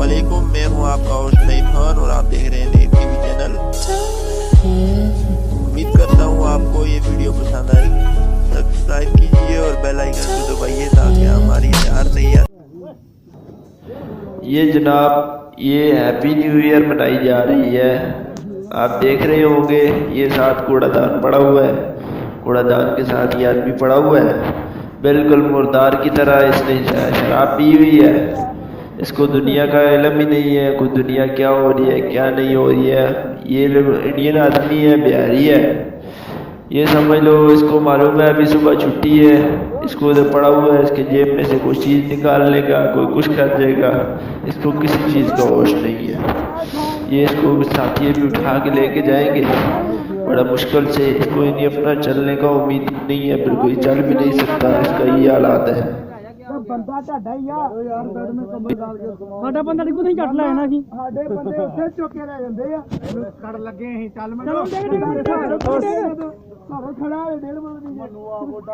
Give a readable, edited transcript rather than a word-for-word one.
वालेकुम, मैं हूँ आपका होस्ट नईम खान और आप देख रहे हैं नईम टीवी चैनल। उम्मीद करता हूँ आपको ये वीडियो पसंद आएगी। सब्सक्राइब कीजिए और बेल आइकन को दबाइए ताकि हमारी हर नई ये जनाब ये हैप्पी न्यू ईयर मनाई जा रही है। आप देख रहे होंगे ये साथ कूड़ादान पड़ा हुआ है, कूड़ादान के साथ ये आदमी पड़ा हुआ है, बिल्कुल मुर्दार की तरह। इसने शराब पी हुई है, इसको दुनिया का इल्म ही नहीं है, कोई दुनिया क्या हो रही है क्या नहीं हो रही है। ये इंडियन आदमी है, बिहारी है, ये समझ लो। इसको मालूम है अभी सुबह छुट्टी है, इसको उधर पड़ा हुआ है, इसके जेब में से कुछ चीज़ निकाल लेगा, कोई कुछ कर देगा, इसको किसी चीज़ का होश नहीं है। ये इसको साथी भी उठा के लेके जाएंगे, बड़ा मुश्किल से। इसको इन्हें अपना चलने का उम्मीद नहीं है, बिल्कुल चल भी नहीं सकता, इसका ये हालात है। ਬੰਦਾ ਢਾਡਾ ਹੀ ਆ ਯਾਰ ਬੈਡ ਮੇ ਕੰਬਲ ਡਾਲ ਕੇ ਸਾਡਾ ਬੰਦਾ ਨਹੀਂ ਕੋਈ ਚੱਟ ਲੈ ਨਾ ਸੀ ਸਾਡੇ ਬੰਦੇ ਉੱਥੇ ਚੁੱਕੇ ਲੈ ਜਾਂਦੇ ਆ ਕੜ ਲੱਗੇ ਅਸੀਂ ਚੱਲ ਮੈਂ ਘਰੋਂ ਖੜਾ ਹੈ 1.5 ਵਜੇ ਮੈਨੂੰ ਆ ਗੋਡਾ